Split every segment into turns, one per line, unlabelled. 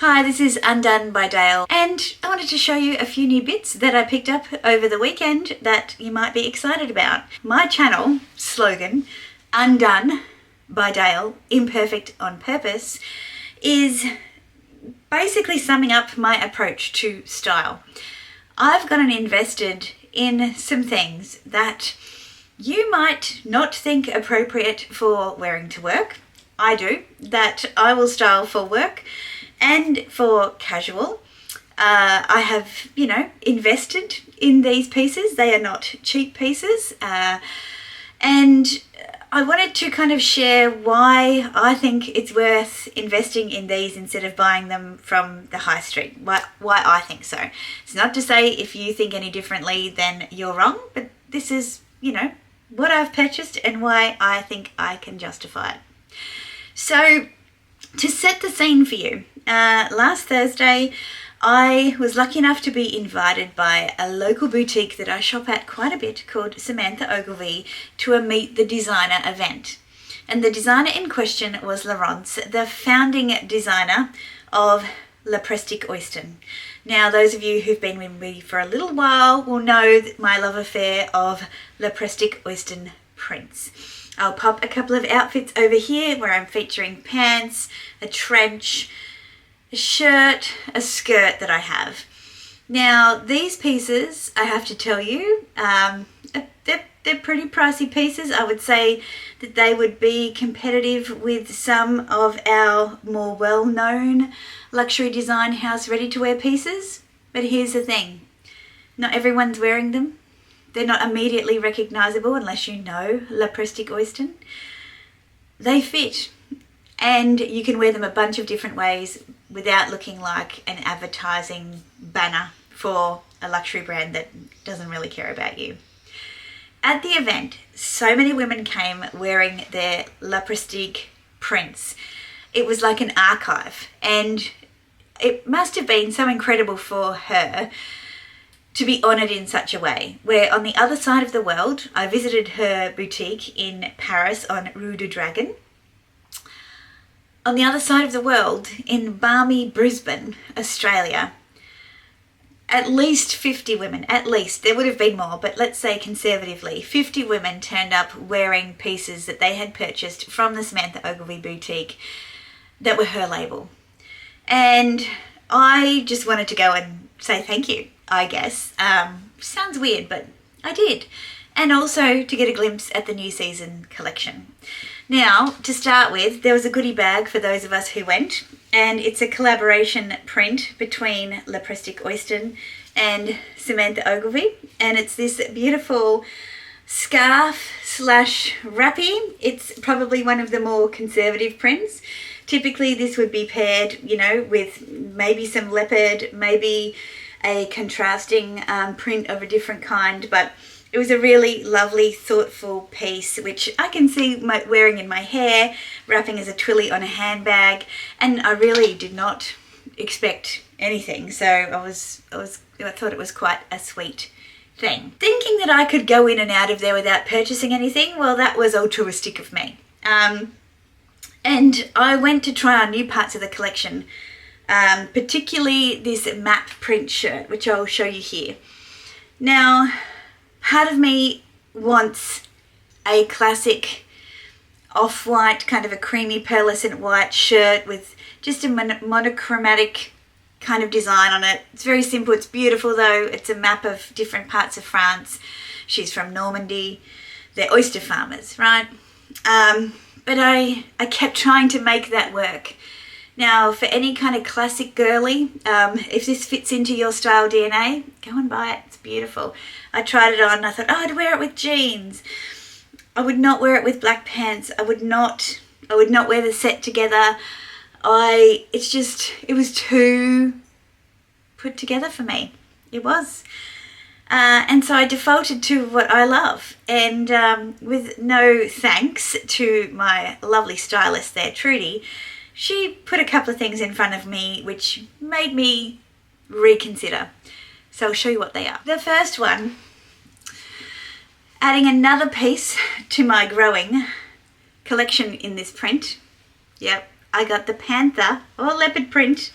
Hi, this is Undone by Dale, and I wanted to show you a few new bits that I picked up over the weekend that you might be excited about. My channel slogan, Undone by Dale, Imperfect on Purpose, is basically summing up my approach to style. I've gotten invested in some things that you might not think appropriate for wearing to work. I do, that I will style for work and for casual. I have, invested in these pieces. They are not cheap pieces. And I wanted to kind of share why I think it's worth investing in these instead of buying them from the high street. Why I think so. It's not to say if you think any differently, then you're wrong. But this is, what I've purchased and why I think I can justify it. So, to set the scene for you, last Thursday I was lucky enough to be invited by a local boutique that I shop at quite a bit called Samantha Ogilvy to a Meet the Designer event. And the designer in question was Laurence, the founding designer of Leprestic-Oyston. Now, those of you who've been with me for a little while will know my love affair of Leprestic-Oyston prints. I'll pop a couple of outfits over here where I'm featuring pants, a trench, a shirt, a skirt that I have. Now, these pieces, I have to tell you, they're pretty pricey pieces. I would say that they would be competitive with some of our more well-known luxury design house ready-to-wear pieces. But here's the thing, not everyone's wearing them. They're not immediately recognisable unless you know Leprestic-Oyston. They fit, and you can wear them a bunch of different ways without looking like an advertising banner for a luxury brand that doesn't really care about you. At the event, so many women came wearing their Leprestic prints. It was like an archive, and it must have been so incredible for her to be honoured in such a way, where on the other side of the world, I visited her boutique in Paris on Rue du Dragon. On the other side of the world, in balmy Brisbane, Australia, at least 50 women, there would have been more, but let's say conservatively, 50 women turned up wearing pieces that they had purchased from the Samantha Ogilvy boutique that were her label. And I just wanted to go and say thank you, I guess. Sounds weird, but I did. And also to get a glimpse at the new season collection. Now, to start with, there was a goodie bag for those of us who went, and it's a collaboration print between Leprestic-Oyston and Samantha Ogilvy, and it's this beautiful scarf slash wrappy. It's probably one of the more conservative prints. Typically this would be paired, with maybe some leopard, maybe a contrasting print of a different kind, but it was a really lovely, thoughtful piece, which I can see wearing in my hair, wrapping as a twilly on a handbag, and I really did not expect anything, so I thought it was quite a sweet thing. Thinking that I could go in and out of there without purchasing anything, well, that was altruistic of me. And I went to try on new parts of the collection, particularly this map print shirt, which I'll show you here. Now, part of me wants a classic off-white, kind of a creamy pearlescent white shirt with just a monochromatic kind of design on it. It's very simple, it's beautiful though. It's a map of different parts of France. She's from Normandy. They're oyster farmers, right? But I kept trying to make that work. Now, for any kind of classic girly, if this fits into your style DNA, go and buy it. It's beautiful. I tried it on. I thought, I'd wear it with jeans. I would not wear it with black pants. I would not wear the set together. It was too put together for me. It was. And so I defaulted to what I love, and with no thanks to my lovely stylist there, Trudy, she put a couple of things in front of me which made me reconsider. So I'll show you what they are. The first one, adding another piece to my growing collection in this print. Yep, I got the panther or leopard print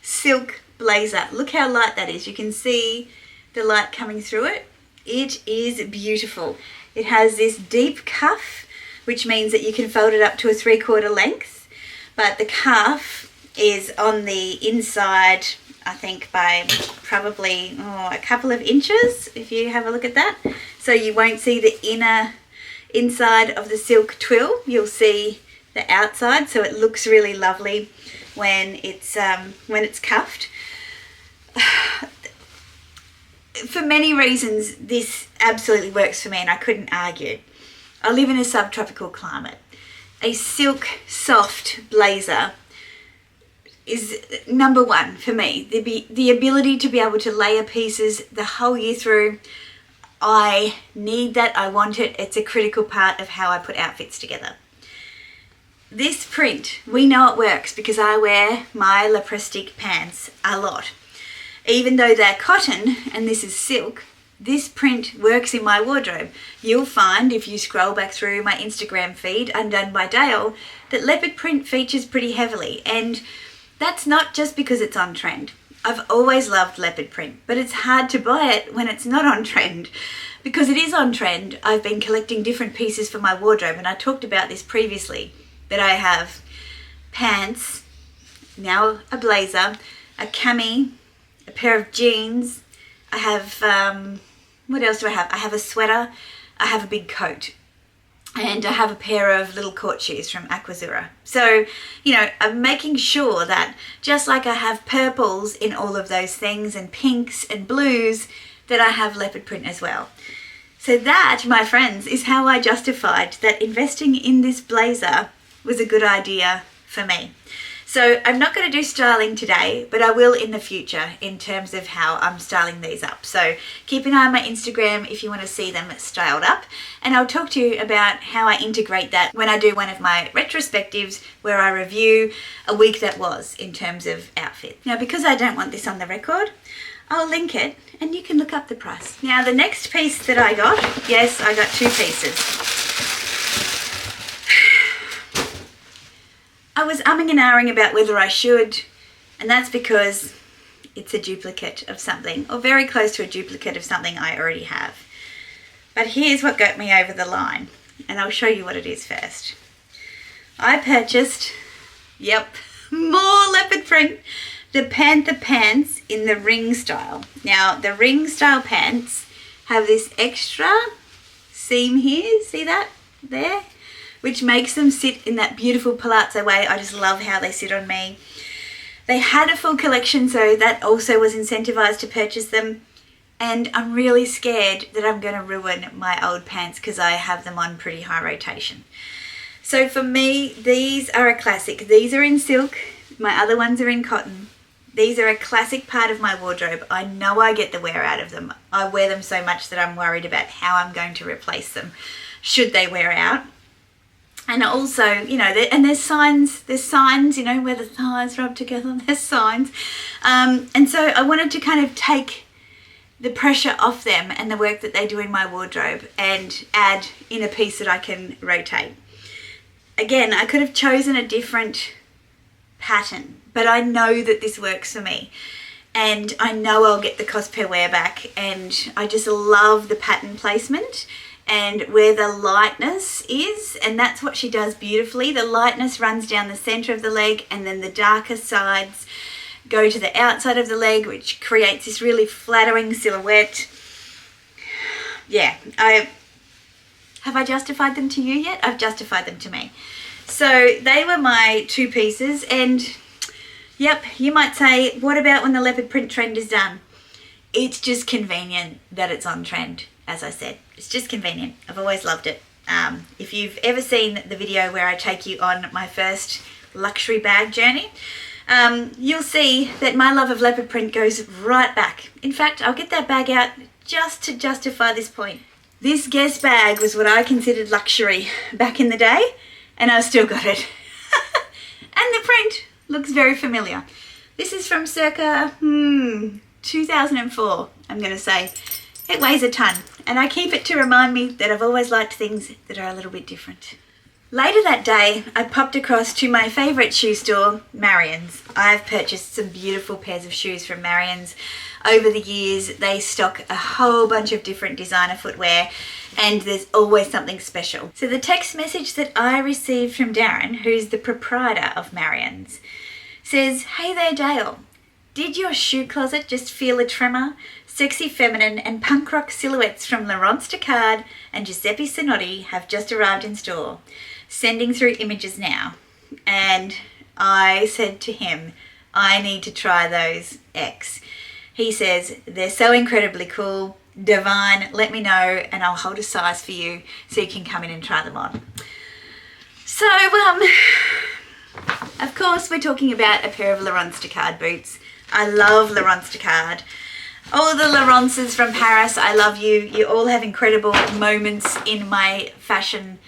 silk blazer. Look how light that is. You can see the light coming through it. It is beautiful. It has this deep cuff, which means that you can fold it up to a 3/4 length, but the cuff is on the inside, I think by probably a couple of inches, if you have a look at that. So you won't see the inside of the silk twill, you'll see the outside, so it looks really lovely when it's cuffed. For many reasons, this absolutely works for me, and I couldn't argue. I live in a subtropical climate. A silk soft blazer is number one for me. The ability to be able to layer pieces the whole year through. I need that, I want it. It's a critical part of how I put outfits together. This print, we know it works because I wear my leprostic pants a lot. Even though they're cotton and this is silk, this print works in my wardrobe. You'll find if you scroll back through my Instagram feed, Undone by Dale, that leopard print features pretty heavily, and that's not just because it's on trend. I've always loved leopard print, but it's hard to buy it when it's not on trend. Because it is on trend, I've been collecting different pieces for my wardrobe, and I talked about this previously, that I have pants, now a blazer, a cami, a pair of jeans, I have, what else do I have? I have a sweater, I have a big coat, and I have a pair of little court shoes from Aquazura. So, you know, I'm making sure that just like I have purples in all of those things and pinks and blues, that I have leopard print as well. So that, my friends, is how I justified that investing in this blazer was a good idea for me. So I'm not going to do styling today, but I will in the future in terms of how I'm styling these up. So keep an eye on my Instagram if you want to see them styled up. And I'll talk to you about how I integrate that when I do one of my retrospectives where I review a week that was in terms of outfit. Now, because I don't want this on the record, I'll link it and you can look up the price. Now, the next piece that I got, yes, I got two pieces. I was umming and ahhing about whether I should, and that's because it's a duplicate of something, or very close to a duplicate of something I already have. But here's what got me over the line, and I'll show you what it is first. I purchased, more leopard print, the Panther pants in the ring style. Now, the ring style pants have this extra seam here, see that there? Which makes them sit in that beautiful palazzo way. I just love how they sit on me. They had a full collection, so that also was incentivized to purchase them. And I'm really scared that I'm going to ruin my old pants because I have them on pretty high rotation. So for me, these are a classic. These are in silk. My other ones are in cotton. These are a classic part of my wardrobe. I know I get the wear out of them. I wear them so much that I'm worried about how I'm going to replace them should they wear out. And also, you know, there's signs, you know, where the thighs rub together, there's signs. And so I wanted to kind of take the pressure off them and the work that they do in my wardrobe and add in a piece that I can rotate. Again, I could have chosen a different pattern, but I know that this works for me. And I know I'll get the cost per wear back, and I just love the pattern placement and where the lightness is, and that's what she does beautifully. The lightness runs down the center of the leg, and then the darker sides go to the outside of the leg, which creates this really flattering silhouette. Yeah, have I justified them to you yet? I've justified them to me. So they were my two pieces, and yep, you might say, what about when the leopard print trend is done? It's just convenient that it's on trend. As I said, it's just convenient. I've always loved it. If you've ever seen the video where I take you on my first luxury bag journey, you'll see that my love of leopard print goes right back. In fact, I'll get that bag out just to justify this point. This Guess bag was what I considered luxury back in the day, and I've still got it. And the print looks very familiar. This is from circa 2004, I'm going to say. It weighs a ton, and I keep it to remind me that I've always liked things that are a little bit different. Later that day, I popped across to my favourite shoe store, Marion's. I've purchased some beautiful pairs of shoes from Marion's. Over the years, they stock a whole bunch of different designer footwear, and there's always something special. So the text message that I received from Darren, who's the proprietor of Marion's, says, "Hey there, Dale. Did your shoe closet just feel a tremor? Sexy feminine and punk rock silhouettes from Laurence Jacquard and Giuseppe Zanotti have just arrived in store. Sending through images now." And I said to him, I need to try those X. He says, "They're so incredibly cool. Divine, let me know and I'll hold a size for you so you can come in and try them on." So, of course, we're talking about a pair of Laurence Jacquard boots. I love Laurence Jacquard. All the Laurences from Paris, I love you. You all have incredible moments in my fashion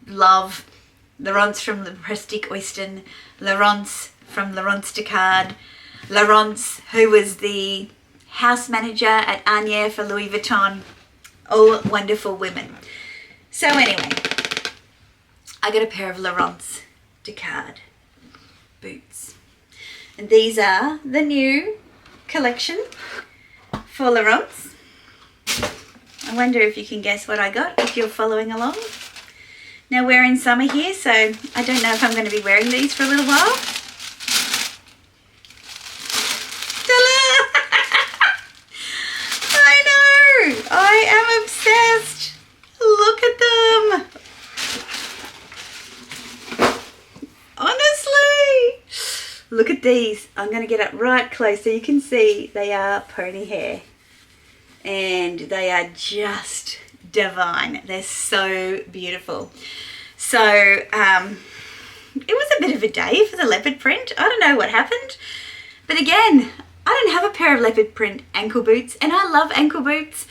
love. Laurence from the Prestique Oyston, Laurence from Laurence Jacquard, Laurence, who was the house manager at Agnières for Louis Vuitton. All wonderful women. So anyway, I got a pair of Laurence Jacquard boots. And these are the new collection for Laurence. I wonder if you can guess what I got if you're following along. Now we're in summer here, so I don't know if I'm going to be wearing these for a little while. I know! I am obsessed! Look at them! Honestly! Look at these. I'm going to get up right close so you can see they are pony hair. And they are just divine. They're so beautiful. So, it was a bit of a day for the leopard print. I don't know what happened. But again, I don't have a pair of leopard print ankle boots, and I love ankle boots.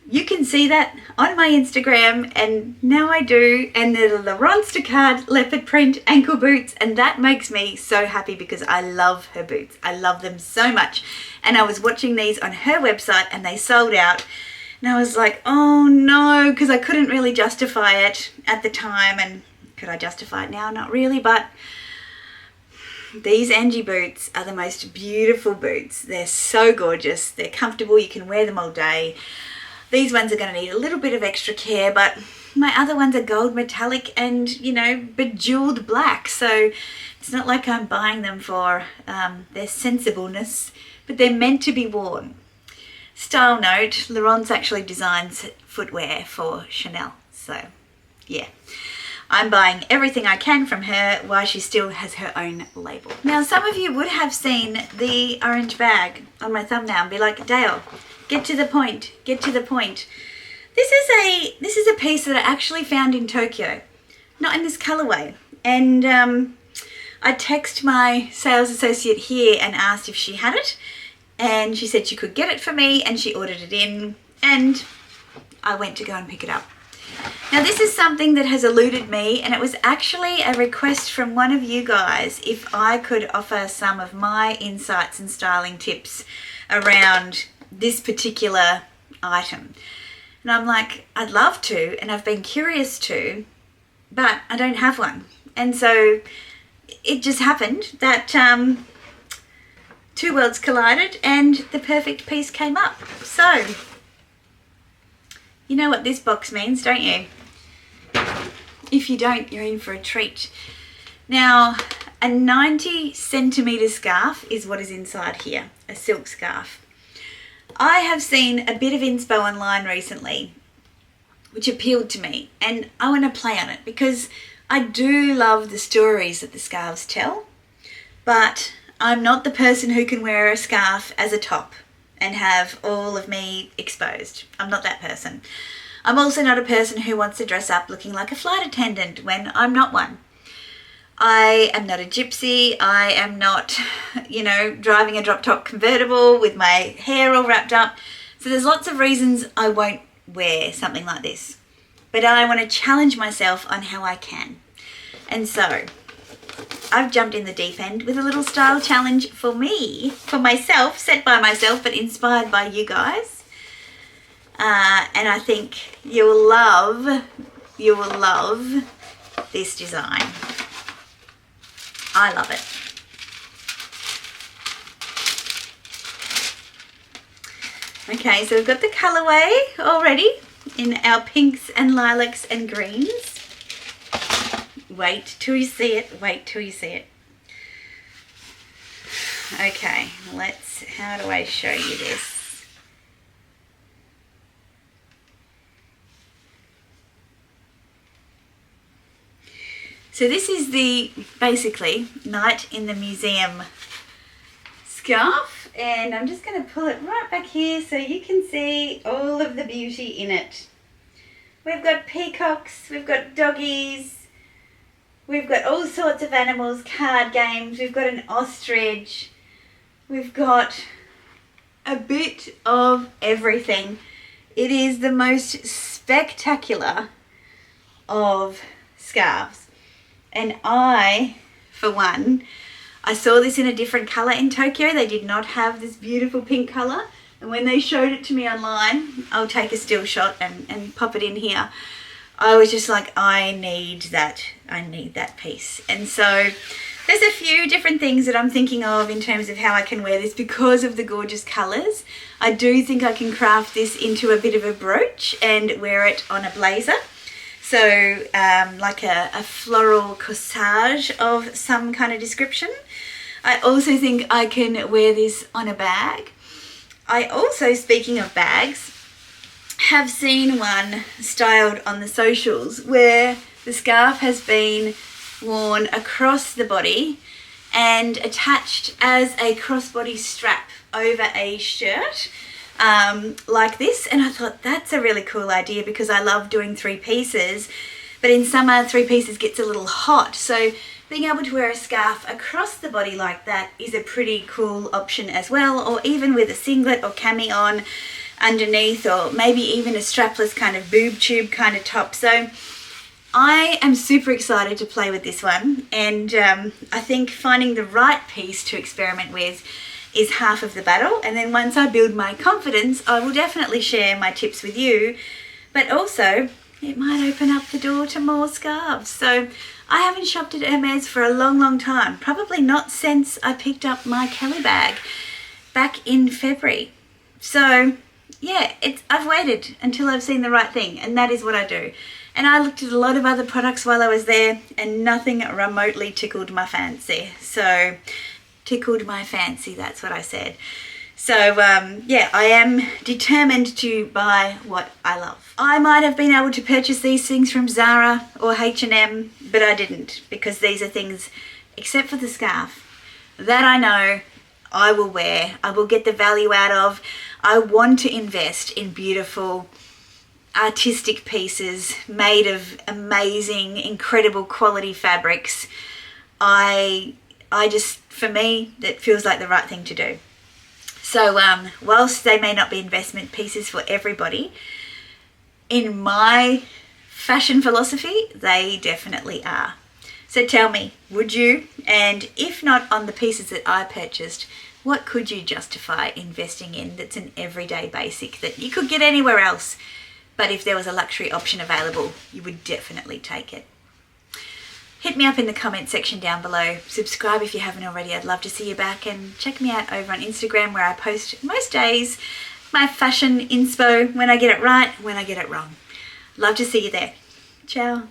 You can see that on my Instagram, and now I do. And they're the Laurence Jacquard leopard print ankle boots, and that makes me so happy because I love her boots. I love them so much. And I was watching these on her website, and they sold out. And I was like, oh no, because I couldn't really justify it at the time. And could I justify it now? Not really, but these Angie boots are the most beautiful boots. They're so gorgeous. They're comfortable. You can wear them all day. These ones are going to need a little bit of extra care, but my other ones are gold metallic and, you know, bejeweled black. So it's not like I'm buying them for their sensibleness, but they're meant to be worn. Style note, Laurence actually designs footwear for Chanel. So, yeah. I'm buying everything I can from her while she still has her own label. Now, some of you would have seen the orange bag on my thumbnail and be like, Dale, get to the point, get to the point. This is a piece that I actually found in Tokyo, not in this colorway. And I texted my sales associate here and asked if she had it. And she said she could get it for me, and she ordered it in, and I went to go and pick it up. Now this is something that has eluded me, and it was actually a request from one of you guys if I could offer some of my insights and styling tips around this particular item. And I'm like, I'd love to, and I've been curious to, but I don't have one. And so it just happened that two worlds collided and the perfect piece came up. So, you know what this box means, don't you? If you don't, you're in for a treat. Now, a 90 centimetre scarf is what is inside here, a silk scarf. I have seen a bit of inspo online recently, which appealed to me, and I want to play on it because I do love the stories that the scarves tell, but I'm not the person who can wear a scarf as a top and have all of me exposed. I'm not that person. I'm also not a person who wants to dress up looking like a flight attendant when I'm not one. I am not a gypsy. I am not, you know, driving a drop top convertible with my hair all wrapped up. So there's lots of reasons I won't wear something like this. But I want to challenge myself on how I can. And so I've jumped in the deep end with a little style challenge for me, for myself, set by myself, but inspired by you guys. And I think you will love this design. I love it. Okay, so we've got the colourway already in our pinks and lilacs and greens. Wait till you see it, wait till you see it. Okay, how do I show you this? So this is the, basically, Night in the Museum scarf, and I'm just going to pull it right back here so you can see all of the beauty in it. We've got peacocks, we've got doggies, we've got all sorts of animals, card games, we've got an ostrich, we've got a bit of everything. It is the most spectacular of scarves. And I, for one, I saw this in a different colour in Tokyo. They did not have this beautiful pink colour. And when they showed it to me online, I'll take a still shot and pop it in here. I was just like, I need that piece. And so there's a few different things that I'm thinking of in terms of how I can wear this because of the gorgeous colours. I do think I can craft this into a bit of a brooch and wear it on a blazer. So like a floral corsage of some kind of description. I also think I can wear this on a bag. I also, speaking of bags, have seen one styled on the socials where the scarf has been worn across the body and attached as a crossbody strap over a shirt. Like this, and I thought that's a really cool idea because I love doing 3 pieces, but in summer 3 pieces gets a little hot, so being able to wear a scarf across the body like that is a pretty cool option as well, or even with a singlet or cami on underneath, or maybe even a strapless kind of boob tube kind of top. So I am super excited to play with this one, and I think finding the right piece to experiment with is half of the battle. And then once I build my confidence, I will definitely share my tips with you, but also it might open up the door to more scarves. So I haven't shopped at Hermes for a long time, probably not since I picked up my Kelly bag back in February. So yeah, I've waited until I've seen the right thing, and that is what I do. And I looked at a lot of other products while I was there and nothing remotely tickled my fancy. So tickled my fancy, that's what I said. So yeah, I am determined to buy what I love. I might have been able to purchase these things from Zara or H&M, but I didn't, because these are things, except for the scarf, that I know I will wear, I will get the value out of. I want to invest in beautiful artistic pieces made of amazing, incredible quality fabrics. I just, for me, that feels like the right thing to do. So whilst they may not be investment pieces for everybody, in my fashion philosophy, they definitely are. So tell me, would you? And if not on the pieces that I purchased, what could you justify investing in that's an everyday basic that you could get anywhere else, but if there was a luxury option available, you would definitely take it? Hit me up in the comment section down below. Subscribe if you haven't already. I'd love to see you back, and check me out over on Instagram, where I post most days my fashion inspo, when I get it right, when I get it wrong. Love to see you there. Ciao.